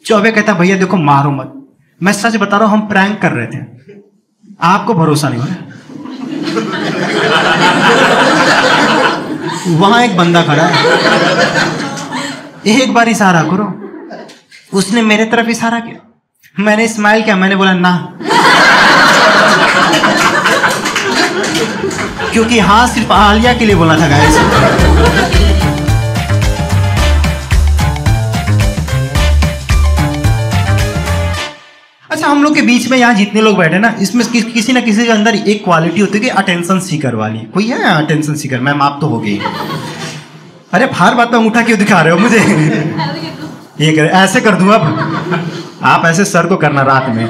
चौबे कहता भैया देखो मारो मत, मैं सच बता रहा हूं हम प्रैंक कर रहे थे, आपको भरोसा नहीं हो रहा। वहां एक बंदा खड़ा है, एक बार इशारा करो। उसने मेरे तरफ इशारा किया, मैंने स्माइल किया, मैंने बोला ना, क्योंकि हाँ सिर्फ आलिया के लिए बोला था गाइस। अच्छा, हम लोग के बीच में यहाँ जितने लोग बैठे ना, इसमें किसी ना किसी के अंदर एक क्वालिटी होती है कि अटेंशन सीकर वाली। कोई है अटेंशन सीकर? मैम आप तो हो गई। अरे हर बात में अंगूठा क्यों दिखा रहे हो मुझे? ये कर, ऐसे कर दूं अब? आप ऐसे सर को करना रात में।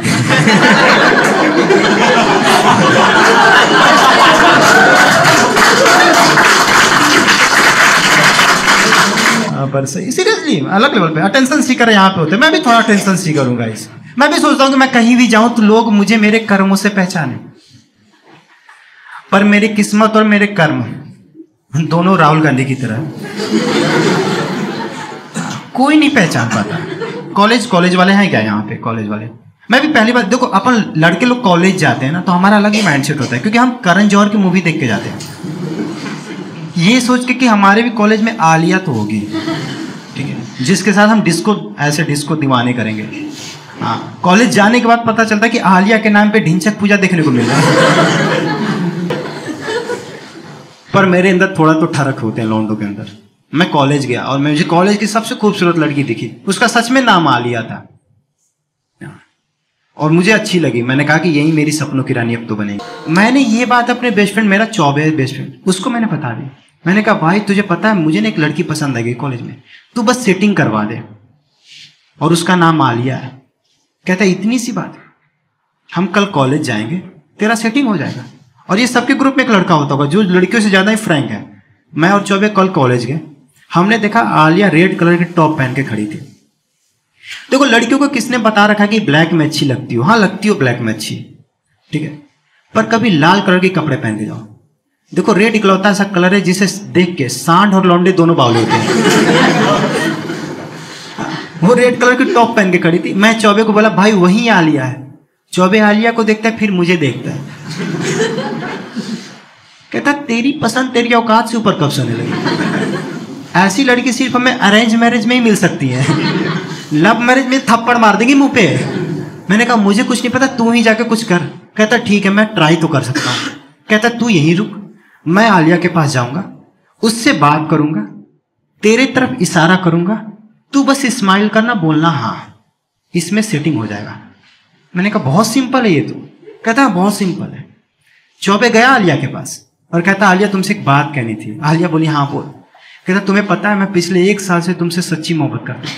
पर सही सीरियसली अलग लेवल पे अटेंशन सीकर यहाँ पे होते हैं। मैं भी थोड़ा अटेंशन सीकर हूँ गाइस। मैं भी सोचता हूँ कि मैं कहीं भी जाऊं तो लोग मुझे मेरे कर्मों से पहचाने, पर मेरी किस्मत और मेरे कर्म दोनों राहुल गांधी की तरह कोई नहीं पहचान पाता। कॉलेज वाले हैं क्या यहाँ पे? कॉलेज वाले, मैं भी पहली बार देखो, अपन लड़के लोग कॉलेज जाते हैं ना तो हमारा अलग ही माइंडसेट होता है, क्योंकि हम करण जौहर की मूवी देख के जाते हैं ये सोच के कि हमारे भी कॉलेज में आलिया तो होगी, ठीक है, जिसके साथ हम डिस्को दीवाने करेंगे। हाँ, कॉलेज जाने के बाद पता चलता है कि आलिया के नाम पे ढिंचक पूजा देखने को मिल रहा है। पर मेरे अंदर थोड़ा तो ठरक होते हैं लौंडों के अंदर। मैं कॉलेज गया और मुझे कॉलेज की सबसे खूबसूरत लड़की दिखी, उसका सच में नाम आलिया था और मुझे अच्छी लगी। मैंने कहा कि यही मेरी सपनों की रानी अब तो बनेगी। मैंने ये बात अपने बेस्ट फ्रेंड, मेरा चौबे बेस्ट फ्रेंड, उसको मैंने बता दी। मैंने कहा भाई तुझे पता है मुझे ना एक लड़की पसंद आ गई कॉलेज में, तू बस सेटिंग करवा दे, और उसका नाम आलिया है। कहता है इतनी सी बात, हम कल कॉलेज जाएंगे, तेरा सेटिंग हो जाएगा। और ये सबके ग्रुप में एक लड़का होता होगा जो लड़कियों से ज्यादा ही फ्रैंक है। मैं और चौबे कल कॉलेज गए, हमने देखा आलिया रेड कलर की टॉप पहन के खड़ी थी। देखो लड़कियों को किसने बता रखा कि ब्लैक में अच्छी लगती हो? हाँ लगती हो ब्लैक में अच्छी, ठीक है, पर कभी लाल कलर के कपड़े पहन के जाओ। देखो रेड इकलौता ऐसा कलर है जिसे देख के सांड और लौंडे दोनों बावले होते हैं। वो रेड कलर की टॉप पहन के खड़ी थी। मैं चौबे को बोला भाई वही आलिया है। चौबे आलिया को देखता है, फिर मुझे देखता है, कहता तेरी पसंद तेरी औकात से ऊपर कब सोने लगी? ऐसी लड़की सिर्फ हमें अरेंज मैरिज में ही मिल सकती है, लव मैरिज में थप्पड़ मार देगी मुंह पे। मैंने कहा मुझे कुछ नहीं पता, तू ही जाके कुछ कर। कहता ठीक है मैं ट्राई तो कर सकता हूँ। कहता तू यहीं रुक, मैं आलिया के पास जाऊंगा, उससे बात करूंगा, तेरे तरफ इशारा करूंगा, तू बस स्माइल करना, बोलना हाँ, इसमें सेटिंग हो जाएगा। मैंने कहा बहुत सिंपल है ये तो। कहता बहुत सिंपल है। चौबे गया आलिया के पास और कहता आलिया तुमसे एक बात कहनी थी। आलिया बोली हाँ बोल। कहता तुम्हें पता है मैं पिछले 1 साल से तुमसे सच्ची मोहब्बत करता हूं।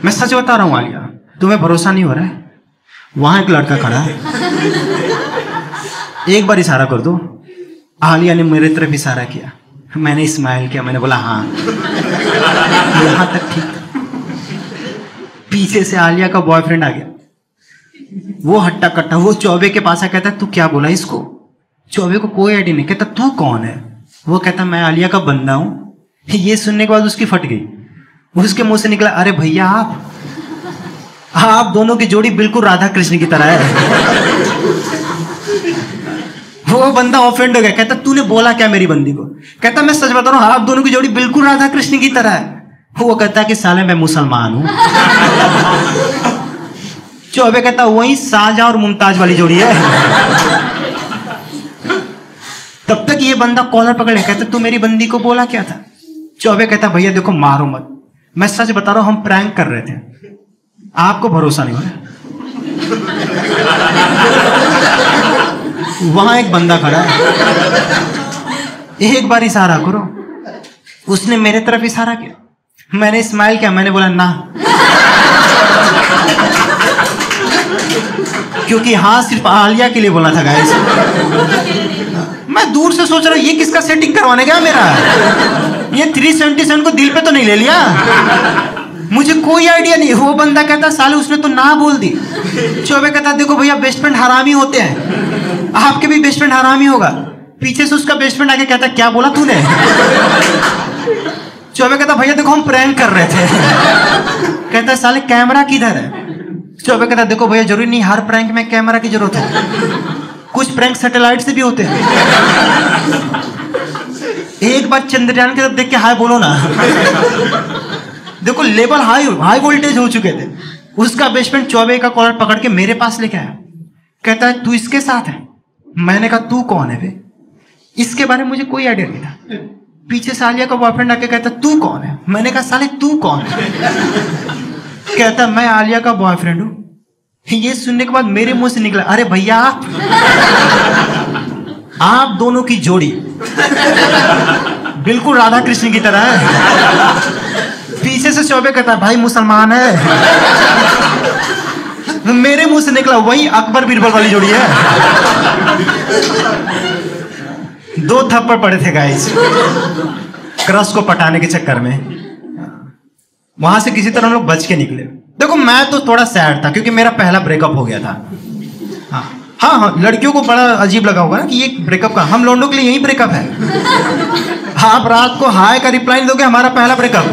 मैं सच बता रहा हूं आलिया, तुम्हें भरोसा नहीं हो रहा है? वहां एक लड़का खड़ा है, एक बार इशारा कर दो। आलिया ने मेरे तरफ इशारा किया, मैंने स्माइल किया, मैंने बोला हाँ। यहां तक ठीक था। पीछे से आलिया का बॉयफ्रेंड आ गया, वो हट्टा कट्टा, वो चौबे के पास आ, कहता तू क्या बोला इसको? चौबे को कोई आइडिया नहीं। कहता तू कौन है? वो कहता मैं आलिया का बंदा हूं। ये सुनने के बाद उसकी फट गई, उसके मुंह से निकला अरे भैया आप दोनों की जोड़ी बिल्कुल राधा कृष्ण की तरह है। वो बंदा ऑफेंड हो गया, कहता तूने बोला क्या मेरी बंदी को? कहता मैं सच बता रहा हूं आप दोनों की जोड़ी बिल्कुल राधा कृष्ण की तरह है। वो कहता कि साले मैं मुसलमान हूं। चौबे कहता वही शाहजहां और मुमताज वाली जोड़ी है। तब तक ये बंदा कॉलर पकड़ कहता तू मेरी बंदी को बोला क्या था? चौबे कहता भैया देखो मारो मत, मैं सच बता रहा हूं हम प्रैंक कर रहे थे, आपको भरोसा नहीं हो रहा। वहां एक बंदा खड़ा है, एक बार इशारा करो। उसने मेरे तरफ इशारा किया, मैंने स्माइल किया, मैंने बोला ना, क्योंकि हाँ सिर्फ आलिया के लिए बोला था गाइस। मैं दूर से सोच रहा हूं ये किसका सेटिंग करवाने गया मेरा? ये 377 को दिल पे तो नहीं ले लिया? मुझे कोई आइडिया नहीं। वो बंदा कहता साले उसने तो ना बोल दी। चौबे कहता देखो भैया बेस्ट फ्रेंड हरामी होते हैं, आपके भी बेस्ट फ्रेंड हरामी होगा। पीछे से उसका बेस्ट फ्रेंड आके कहता क्या बोला तूने? चौबे कहता भैया देखो हम प्रैंक कर रहे थे। कहता है साले कैमरा किधर है? चौबे कहता है देखो भैया जरूरी नहीं हर प्रैंक में कैमरा की जरूरत है, कुछ प्रैंक सैटेलाइट से भी होते हैं। एक बार चंद्रयान की तरफ देख के हाय बोलो ना। देखो लेवल हाई वोल्टेज हो चुके थे। उसका बेस्ट फ्रेंड चौबे का कॉलर पकड़ के मेरे पास लेके आया, कहता है तू इसके साथ है। मैंने कहा तू कौन है बे? इसके बारे में मुझे कोई आइडिया नहीं था। पीछे से आलिया का बॉयफ्रेंड आके कहता तू कौन है? मैंने कहा साले तू कौन है? कहता मैं आलिया का बॉयफ्रेंड हूं। ये सुनने के बाद मेरे मुंह से निकला अरे भैया आप दोनों की जोड़ी बिल्कुल राधा कृष्ण की तरह है। पीछे से चौबे कहता है भाई मुसलमान है। मेरे मुंह से निकला वही अकबर बीरबल वाली जोड़ी है। 2 थप्पड़ पड़े थे गाइस क्रश को पटाने के चक्कर में। वहां से किसी तरह हम लोग बच के निकले। देखो मैं तो थोड़ा सैड था क्योंकि मेरा पहला ब्रेकअप हो गया था। हाँ, लड़कियों को बड़ा अजीब लगा होगा ना कि ये ब्रेकअप का, हम लौंडों के लिए यही ब्रेकअप है। आप रात को हाय का रिप्लाई नहीं दोगे, हमारा पहला ब्रेकअप।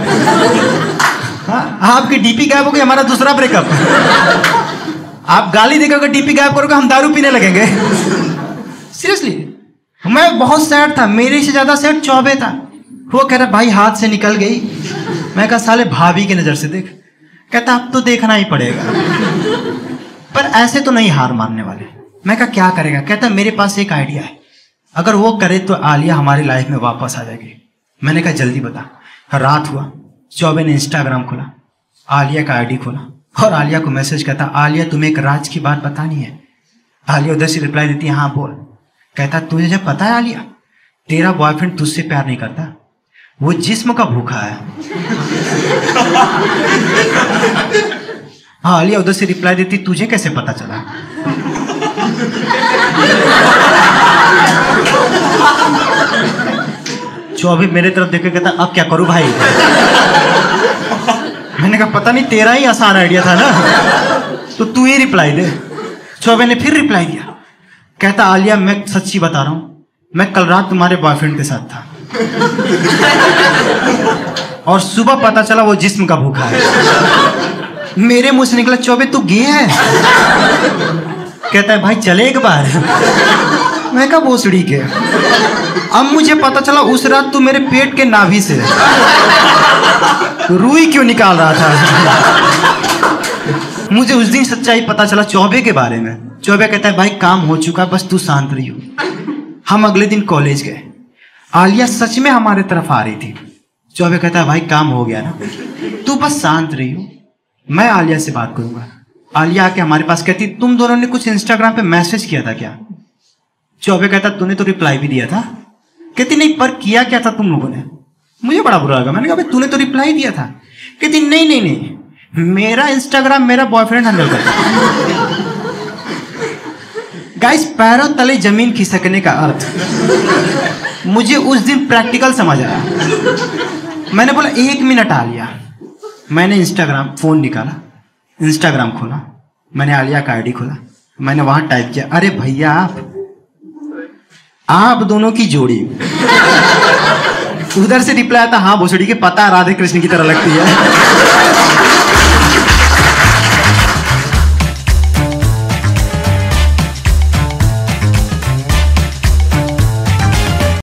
आपकी डीपी गायब होगी, हमारा दूसरा ब्रेकअप। आप गाली देकर डीपी गायब करोगे, हम दारू पीने लगेंगे। सीरियसली मैं बहुत सैड था, मेरे से ज्यादा सैड चौबे था। वो कह रहा भाई हाथ से निकल गई। मैं कहा साले भाभी की नजर से देख। कहता अब तो देखना ही पड़ेगा, पर ऐसे तो नहीं हार मानने वाले। मैं कहा क्या करेगा? कहता मेरे पास एक आइडिया है, अगर वो करे तो आलिया हमारी लाइफ में वापस आ जाएगी। मैंने कहा जल्दी बता। रात हुआ, चौबे ने इंस्टाग्राम खोला, आलिया का आईडी खोला और आलिया को मैसेज करता आलिया तुम्हें एक राज की बात बतानी है। आलिया उधर से रिप्लाई देती है हाँ बोल। कहता तुझे जब पता है आलिया तेरा बॉयफ्रेंड तुझसे प्यार नहीं करता, वो जिस्म का भूखा है। हाँ, आलिया उधर से रिप्लाई देती तुझे कैसे पता चला? चौबे मेरे तरफ देख के कहता अब क्या करूं भाई? मैंने कहा पता नहीं तेरा ही आसान आइडिया था ना, तो तू ही रिप्लाई दे। चौबे ने फिर रिप्लाई दिया, कहता आलिया मैं सच्ची बता रहा हूं, मैं कल रात तुम्हारे बॉयफ्रेंड के साथ था और सुबह पता चला वो जिस्म का भूखा है। मेरे मुंह से निकला चौबे तू गे है? कहता है भाई चले एक बार। मैं कहा भोसड़ी के। अब मुझे पता चला उस रात तू मेरे पेट के नाभि से रूई क्यों निकाल रहा था। मुझे उस दिन सच्चाई पता चला चौबे के बारे में। चौबे कहता है भाई काम हो चुका, बस तू शांत रही हो। हम अगले दिन कॉलेज गए, आलिया सच में हमारे तरफ आ रही थी। चौबे कहता है भाई काम हो गया ना, तू बस शांत रही हो, मैं आलिया से बात करूंगा। आलिया आके हमारे पास कहती तुम दोनों ने कुछ इंस्टाग्राम पे मैसेज किया था क्या? चौबे कहता तूने तो रिप्लाई भी दिया था। कहती नहीं पर किया क्या था तुम लोगों ने? मुझे बड़ा बुरा लगा। मैंने कहा भाई तूने तो रिप्लाई दिया था। कहती नहीं नहीं नहीं, मेरा इंस्टाग्राम मेरा बॉयफ्रेंड हैंडल करता। गाइस पैरों तले जमीन खिसकने का अर्थ मुझे उस दिन प्रैक्टिकल समझ आया। मैंने बोला 1 मिनट आलिया। मैंने इंस्टाग्राम फोन निकाला, इंस्टाग्राम खोला, मैंने आलिया का आईडी खोला, मैंने वहां टाइप किया अरे भैया आप दोनों की जोड़ी। उधर से रिप्लाई आता हाँ भोसड़ी के पता राधे कृष्ण की तरह लगती है।